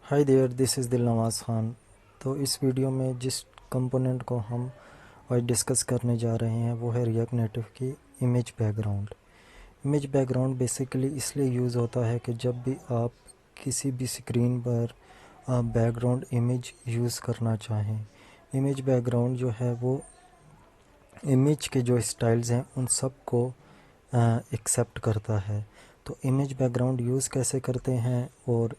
Hi there, this is दिल नवाज़ ख़ान। तो इस वीडियो में जिस कंपोनेंट को हम आज डिस्कस करने जा रहे हैं वो है रिएक्ट नेटिव की image background. Image background basically इसलिए यूज़ होता है कि जब भी आप किसी भी स्क्रीन पर बैकग्राउंड इमेज यूज़ करना चाहें, इमेज बैकग्राउंड जो है वो इमेज के जो स्टाइल्स हैं उन सब को एक्सेप्ट करता है। तो इमेज बैकग्राउंड यूज़ कैसे करते हैं और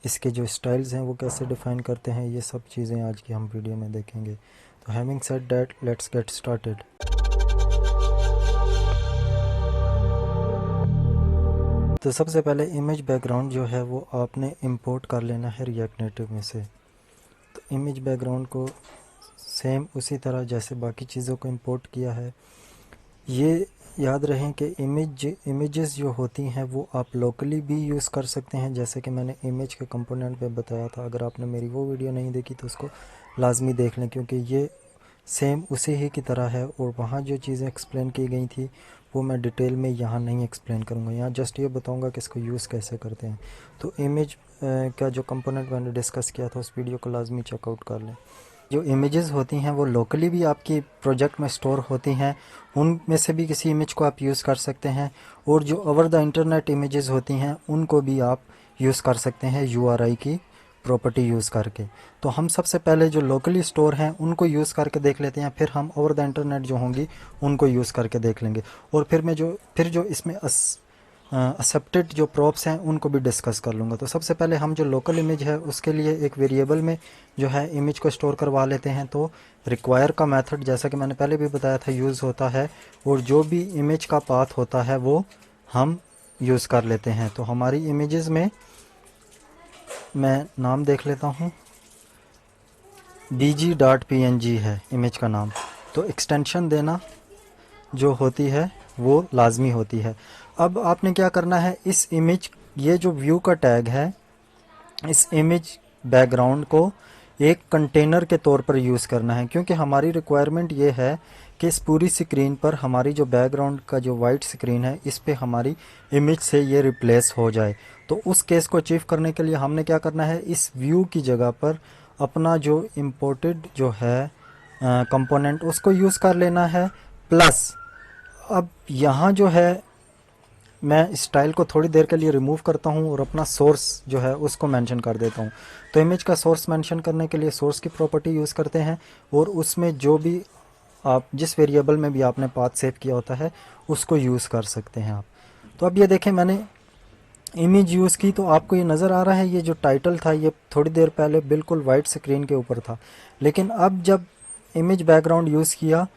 इसके जो स्टाइल्स हैं वो कैसे डिफ़ाइन करते हैं, ये सब चीज़ें आज की हम वीडियो में देखेंगे। तो having said that, let's get started. तो सबसे पहले इमेज बैकग्राउंड जो है वो आपने इंपोर्ट कर लेना है रिएक्ट नेटिव में से। तो इमेज बैकग्राउंड को सेम उसी तरह जैसे बाकी चीज़ों को इंपोर्ट किया है, ये याद रहें कि इमेजेस जो होती हैं वो आप लोकली भी यूज़ कर सकते हैं, जैसे कि मैंने इमेज के कंपोनेंट पे बताया था। अगर आपने मेरी वो वीडियो नहीं देखी तो उसको लाजमी देख लें, क्योंकि ये सेम उसी ही की तरह है और वहाँ जो चीज़ें एक्सप्लेन की गई थी वो मैं डिटेल में यहाँ नहीं एक्सप्लेन करूँगा। यहाँ जस्ट ये बताऊँगा कि इसको यूज़ कैसे करते हैं। तो इमेज का जो कंपोनेंट मैंने डिस्कस किया था उस वीडियो को लाजमी चेकआउट कर लें। जो इमेजेस होती हैं वो लोकली भी आपकी प्रोजेक्ट में स्टोर होती हैं, उनमें से भी किसी इमेज को आप यूज़ कर सकते हैं। और जो ओवर द इंटरनेट इमेजेस होती हैं उनको भी आप यूज़ कर सकते हैं URI की प्रॉपर्टी यूज़ करके। तो हम सबसे पहले जो लोकली स्टोर हैं उनको यूज़ करके देख लेते हैं, फिर हम ओवर द इंटरनेट जो होंगी उनको यूज़ करके देख लेंगे। और फिर जो इसमें एक्सेप्टेड जो प्रॉप्स हैं उनको भी डिस्कस कर लूँगा। तो सबसे पहले हम जो लोकल इमेज है उसके लिए एक वेरिएबल में जो है इमेज को स्टोर करवा लेते हैं। तो रिक्वायर का मेथड जैसा कि मैंने पहले भी बताया था यूज़ होता है, और जो भी इमेज का पाथ होता है वो हम यूज़ कर लेते हैं। तो हमारी इमेजेस में मैं नाम देख लेता हूँ, bg.png है इमेज का नाम। तो एक्सटेंशन देना जो होती है वो लाजमी होती है। अब आपने क्या करना है, इस इमेज, ये जो व्यू का टैग है, इस इमेज बैकग्राउंड को एक कंटेनर के तौर पर यूज़ करना है, क्योंकि हमारी रिक्वायरमेंट ये है कि इस पूरी स्क्रीन पर हमारी जो बैकग्राउंड का जो वाइट स्क्रीन है इस पे हमारी इमेज से ये रिप्लेस हो जाए। तो उस केस को अचीव करने के लिए हमने क्या करना है, इस व्यू की जगह पर अपना जो इम्पोर्टेड जो है कंपोनेंट उसको यूज़ कर लेना है। प्लस अब यहाँ जो है मैं स्टाइल को थोड़ी देर के लिए रिमूव करता हूँ और अपना सोर्स जो है उसको मेंशन कर देता हूँ। तो इमेज का सोर्स मेंशन करने के लिए सोर्स की प्रॉपर्टी यूज़ करते हैं, और उसमें जो भी आप जिस वेरिएबल में भी आपने पाथ सेव किया होता है उसको यूज़ कर सकते हैं आप। तो अब ये देखें, मैंने इमेज यूज़ की तो आपको ये नज़र आ रहा है, ये जो टाइटल था ये थोड़ी देर पहले बिल्कुल वाइट स्क्रीन के ऊपर था, लेकिन अब जब इमेज बैकग्राउंड यूज़ किया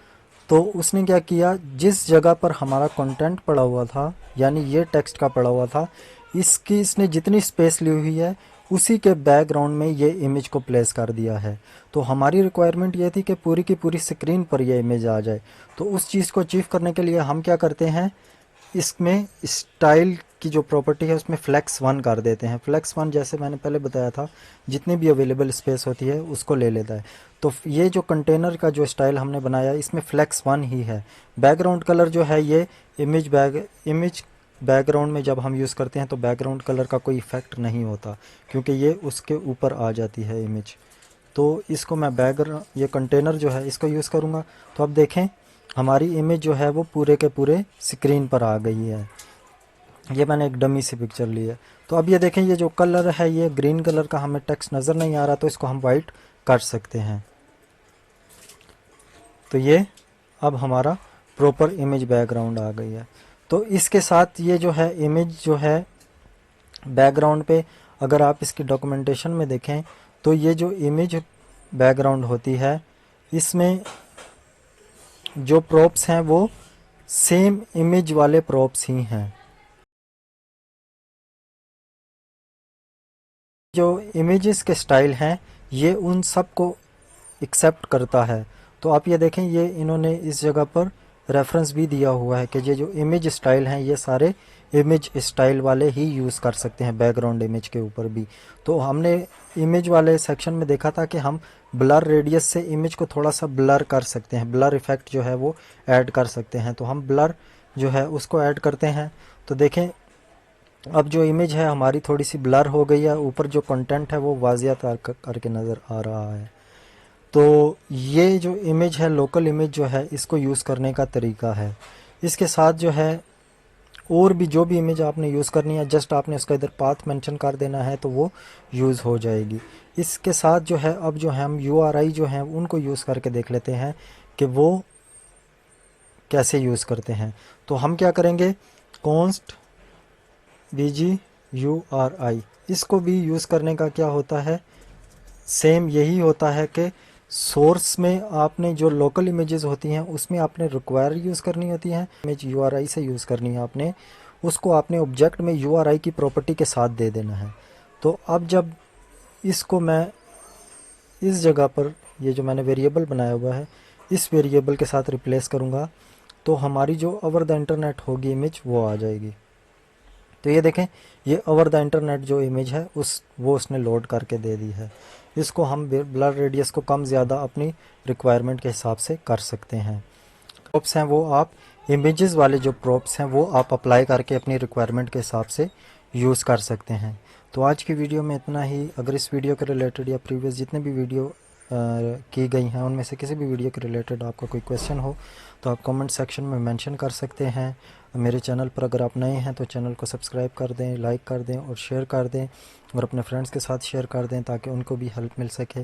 तो उसने क्या किया, जिस जगह पर हमारा कंटेंट पड़ा हुआ था, यानी ये टेक्स्ट का पड़ा हुआ था, इसने जितनी स्पेस ली हुई है उसी के बैकग्राउंड में ये इमेज को प्लेस कर दिया है। तो हमारी रिक्वायरमेंट ये थी कि पूरी की पूरी स्क्रीन पर ये इमेज आ जाए। तो उस चीज़ को अचीव करने के लिए हम क्या करते हैं, इसमें स्टाइल की जो प्रॉपर्टी है उसमें फ्लेक्स 1 कर देते हैं। फ्लेक्स 1 जैसे मैंने पहले बताया था, जितनी भी अवेलेबल स्पेस होती है उसको ले लेता है। तो ये जो कंटेनर का जो स्टाइल हमने बनाया इसमें फ्लेक्स 1 ही है। बैकग्राउंड कलर जो है ये इमेज बैकग्राउंड में जब हम यूज़ करते हैं तो बैकग्राउंड कलर का कोई इफ़ेक्ट नहीं होता, क्योंकि ये उसके ऊपर आ जाती है इमेज। तो इसको मैं ये कंटेनर जो है इसको यूज़ करूँगा। तो अब देखें हमारी इमेज जो है वो पूरे के पूरे स्क्रीन पर आ गई है। ये मैंने एक डमी सी पिक्चर ली है। तो अब ये देखें, ये जो कलर है ये ग्रीन कलर का, हमें टेक्स्ट नज़र नहीं आ रहा तो इसको हम वाइट कर सकते हैं। तो ये अब हमारा प्रॉपर इमेज बैकग्राउंड आ गई है। तो इसके साथ ये जो है इमेज जो है बैकग्राउंड पे, अगर आप इसकी डॉक्यूमेंटेशन में देखें तो ये जो इमेज बैकग्राउंड होती है इसमें जो प्रॉप्स हैं वो सेम इमेज वाले प्रॉप्स ही हैं। जो इमेजेस के स्टाइल हैं ये उन सब को एक्सेप्ट करता है। तो आप ये देखें, ये इन्होंने इस जगह पर रेफरेंस भी दिया हुआ है कि ये जो इमेज स्टाइल हैं ये सारे इमेज स्टाइल वाले ही यूज़ कर सकते हैं बैकग्राउंड इमेज के ऊपर भी। तो हमने इमेज वाले सेक्शन में देखा था कि हम ब्लर रेडियस से इमेज को थोड़ा सा ब्लर कर सकते हैं, ब्लर इफेक्ट जो है वो ऐड कर सकते हैं। तो हम ब्लर जो है उसको ऐड करते हैं। तो देखें अब जो इमेज है हमारी थोड़ी सी ब्लर हो गई है, ऊपर जो कंटेंट है वो वाजियात करके नज़र आ रहा है। तो ये जो इमेज है, लोकल इमेज जो है, इसको यूज़ करने का तरीका है। इसके साथ जो है और भी जो भी इमेज आपने यूज़ करनी है, जस्ट आपने उसका इधर पाथ मेंशन कर देना है तो वो यूज़ हो जाएगी। इसके साथ जो है अब जो है हम URI जो हैं उनको यूज़ करके देख लेते हैं कि वो कैसे यूज़ करते हैं। तो हम क्या करेंगे, कॉन्स्ट BGURI, इसको भी यूज़ करने का क्या होता है, सेम यही होता है कि सोर्स में आपने जो लोकल इमेजेस होती हैं उसमें आपने रिक्वायर यूज़ करनी होती हैं, इमेज URI से यूज़ करनी है आपने, उसको आपने ऑब्जेक्ट में URI की प्रॉपर्टी के साथ दे देना है। तो अब जब इसको मैं इस जगह पर, ये जो मैंने वेरिएबल बनाया हुआ है, इस वेरिएबल के साथ रिप्लेस करूँगा तो हमारी जो ओवर द इंटरनेट होगी इमेज वो आ जाएगी। तो ये देखें, ये ओवर द इंटरनेट जो इमेज है वो उसने लोड करके दे दी है। इसको हम ब्लर रेडियस को कम ज़्यादा अपनी रिक्वायरमेंट के हिसाब से कर सकते हैं। प्रॉप्स हैं वो आप, इमेजेस वाले जो प्रॉप्स हैं वो आप अप्लाई करके अपनी रिक्वायरमेंट के हिसाब से यूज़ कर सकते हैं। तो आज की वीडियो में इतना ही। अगर इस वीडियो के रिलेटेड या प्रीवियस जितने भी वीडियो की गई हैं उनमें से किसी भी वीडियो के रिलेटेड आपका कोई क्वेश्चन हो तो आप कमेंट सेक्शन में मेंशन कर सकते हैं। मेरे चैनल पर अगर आप नए हैं तो चैनल को सब्सक्राइब कर दें, लाइक कर दें और शेयर कर दें, और अपने फ्रेंड्स के साथ शेयर कर दें ताकि उनको भी हेल्प मिल सके।